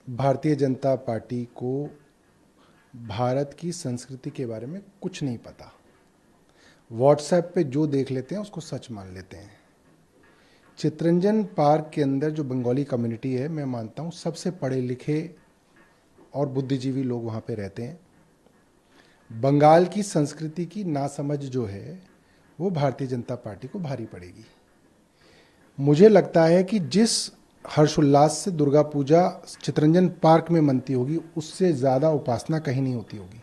Bharatiya Janata party को भारत की संस्कृति के बारे में कुछ नहीं पता। व्हाट्सएप पे जो देख लेते हैं उसको सच मान लेते हैं। चितरंजन पार्क के अंदर जो बंगाली कम्युनिटी है, मैं मानता हूँ सबसे पढ़े लिखे और बुद्धिजीवी लोग वहाँ पे रहते हैं। बंगाल की संस्कृति की नासमझ जो है वो भारतीय जनता पार्टी को भारी पड़ेगी। मुझे लगता है कि जिस हर्षोल्लास से दुर्गा पूजा चितरंजन पार्क में मनती होगी, उससे ज़्यादा उपासना कहीं नहीं होती होगी।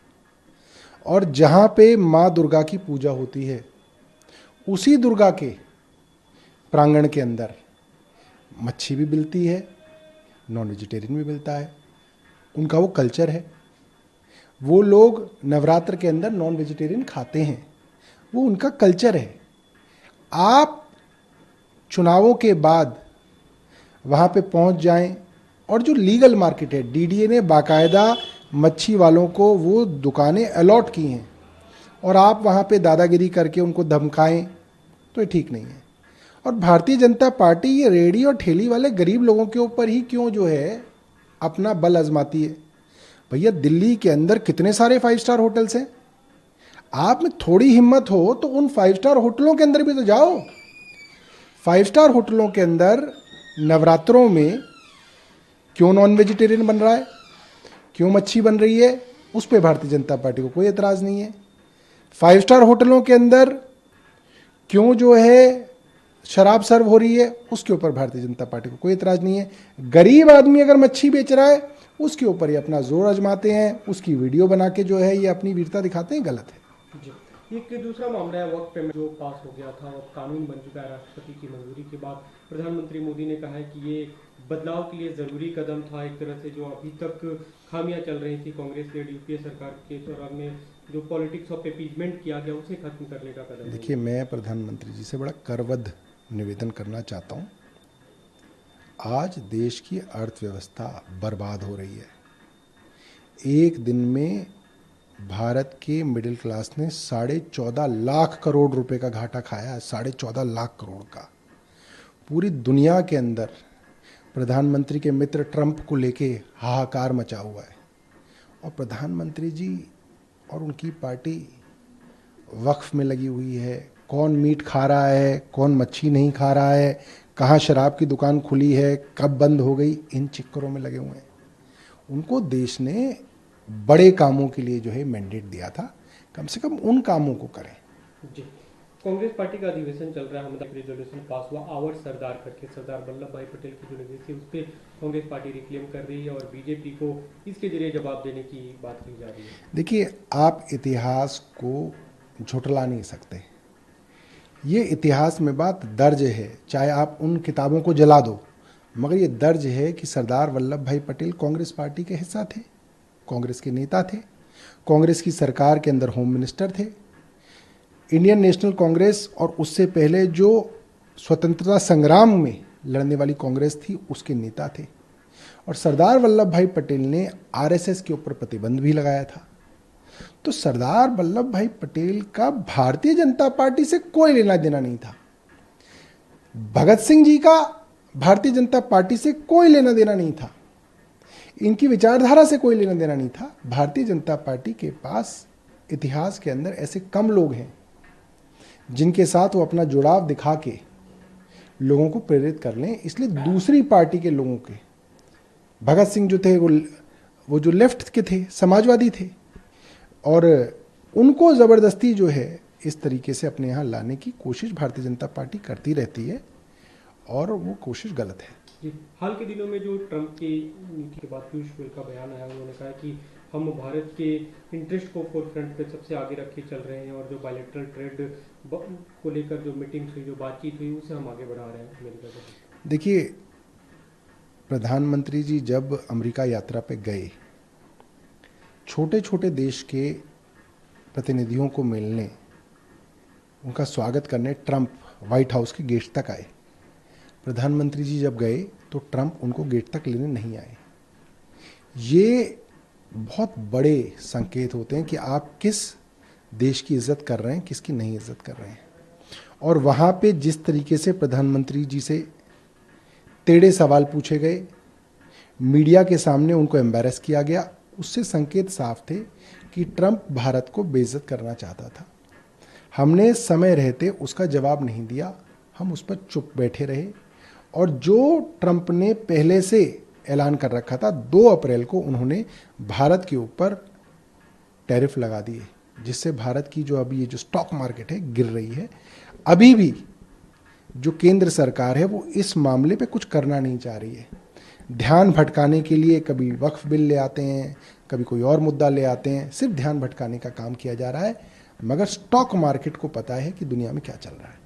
और जहाँ पे माँ दुर्गा की पूजा होती है, उसी दुर्गा के प्रांगण के अंदर मच्छी भी मिलती है, नॉन वेजिटेरियन भी मिलता है। उनका वो कल्चर है। वो लोग नवरात्र के अंदर नॉन वेजिटेरियन खाते हैं, वो उनका कल्चर है। आप चुनावों के बाद वहाँ पे पहुँच जाएं और जो लीगल मार्केट है, डीडीए ने बाकायदा मच्छी वालों को वो दुकानें अलॉट की हैं, और आप वहाँ पे दादागिरी करके उनको धमकाएं तो ये ठीक नहीं है। और भारतीय जनता पार्टी ये रेहड़ी और ठेली वाले गरीब लोगों के ऊपर ही क्यों जो है अपना बल आजमाती है। भैया, दिल्ली के अंदर कितने सारे 5 स्टार होटल्स हैं। आप में थोड़ी हिम्मत हो तो उन 5 स्टार होटलों के अंदर भी तो जाओ। 5 स्टार होटलों के अंदर नवरात्रों में क्यों नॉन वेजिटेरियन बन रहा है, क्यों मच्छी बन रही है, उस पर भारतीय जनता पार्टी को कोई एतराज़ नहीं है। 5 स्टार होटलों के अंदर क्यों जो है शराब सर्व हो रही है, उसके ऊपर भारतीय जनता पार्टी को कोई एतराज़ नहीं है। गरीब आदमी अगर मच्छी बेच रहा है, उसके ऊपर ये अपना जोर आजमाते हैं, उसकी वीडियो बना के जो है ये अपनी वीरता दिखाते हैं। गलत है जी। एक दूसरा मामला है वक्त पेमेंट जो पास हो गया था और कानून बन चुका है राष्ट्रपति की मंजूरी के बाद। प्रधानमंत्री मोदी ने कहा है कि ये बदलाव के लिए ज़रूरी कदम था। एक तरह से जो अभी तक खामियां चल रही थी कांग्रेस लेड यूपीए सरकार के दौरान में, जो पॉलिटिक्स ऑफ अपीजमेंट किया गया, उसे खत्म करने का कदम है। देखिए, मैं प्रधानमंत्री जी से बड़ा करबद्ध निवेदन करना चाहता हूँ। आज देश की अर्थव्यवस्था बर्बाद हो रही है। एक दिन में भारत के मिडिल क्लास ने 14.5 लाख करोड़ रुपए का घाटा खाया है। 14.5 लाख करोड़ का। पूरी दुनिया के अंदर प्रधानमंत्री के मित्र ट्रंप को लेके हाहाकार मचा हुआ है। और प्रधानमंत्री जी और उनकी पार्टी वक्फ में लगी हुई है। कौन मीट खा रहा है, कौन मच्छी नहीं खा रहा है, कहाँ शराब की दुकान खुली है, कब बंद हो गई, इन चक्करों में लगे हुए हैं। उनको देश ने बड़े कामों के लिए जो है मैंडेट दिया था, कम से कम उन कामों को करें। जी। कांग्रेस पार्टी का अधिवेशन चल रहा है, मतलब रेजोल्यूशन पास हुआ आवर सरदार करके, सरदार वल्लभ भाई पटेल की जो लेगेसी उस पर कांग्रेस पार्टी रिक्लेम कर रही है और बीजेपी को इसके जरिए जवाब देने की बात की जा रही है। देखिए, आप इतिहास को झुठला नहीं सकते। ये इतिहास में बात दर्ज है, चाहे आप उन किताबों को जला दो, मगर ये दर्ज है कि सरदार वल्लभ भाई पटेल कांग्रेस पार्टी के हिस्सा थे, कांग्रेस के नेता थे, कांग्रेस की सरकार के अंदर होम मिनिस्टर थे। इंडियन नेशनल कांग्रेस और उससे पहले जो स्वतंत्रता संग्राम में लड़ने वाली कांग्रेस थी, उसके नेता थे। और सरदार वल्लभ भाई पटेल ने आरएसएस के ऊपर प्रतिबंध भी लगाया था। तो सरदार वल्लभ भाई पटेल का भारतीय जनता पार्टी से कोई लेना देना नहीं था। भगत सिंह जी का भारतीय जनता पार्टी से कोई लेना देना नहीं था। इनकी विचारधारा से कोई लेना देना नहीं था। भारतीय जनता पार्टी के पास इतिहास के अंदर ऐसे कम लोग हैं जिनके साथ वो अपना जुड़ाव दिखा के लोगों को प्रेरित कर लें। इसलिए दूसरी पार्टी के लोगों के, भगत सिंह जो थे वो जो लेफ्ट के थे, समाजवादी थे, और उनको ज़बरदस्ती जो है इस तरीके से अपने यहाँ लाने की कोशिश भारतीय जनता पार्टी करती रहती है, और वो कोशिश गलत है। जी। हाल के दिनों में जो ट्रंप की नीति के बाद पीयूष गोयल का बयान आया, उन्होंने कहा कि हम भारत के इंटरेस्ट को फोरफ्रंट पे सबसे आगे रख के चल रहे हैं और जो बायलैटरल ट्रेड को लेकर जो मीटिंग्स हुई, जो बातचीत हुई, उसे हम आगे बढ़ा रहे हैं अमेरिका से। देखिए, प्रधानमंत्री जी जब अमेरिका यात्रा पे गए, छोटे छोटे देश के प्रतिनिधियों को मिलने, उनका स्वागत करने ट्रंप व्हाइट हाउस के गेट तक आए। प्रधानमंत्री जी जब गए तो ट्रंप उनको गेट तक लेने नहीं आए। ये बहुत बड़े संकेत होते हैं कि आप किस देश की इज्जत कर रहे हैं, किसकी नहीं इज्जत कर रहे हैं। और वहाँ पे जिस तरीके से प्रधानमंत्री जी से टेढ़े सवाल पूछे गए, मीडिया के सामने उनको एम्बैरस किया गया। उससे संकेत साफ थे कि ट्रंप भारत को बेइज्जत करना चाहता था। हमने समय रहते उसका जवाब नहीं दिया, हम उस पर चुप बैठे रहे। और जो ट्रंप ने पहले से ऐलान कर रखा था, 2 अप्रैल को उन्होंने भारत के ऊपर टैरिफ लगा दिए, जिससे भारत की जो अभी ये जो स्टॉक मार्केट है गिर रही है। अभी भी जो केंद्र सरकार है वो इस मामले पे कुछ करना नहीं चाह रही है। ध्यान भटकाने के लिए कभी वक्फ बिल ले आते हैं, कभी कोई और मुद्दा ले आते हैं, सिर्फ ध्यान भटकाने का काम किया जा रहा है। मगर स्टॉक मार्केट को पता है कि दुनिया में क्या चल रहा है।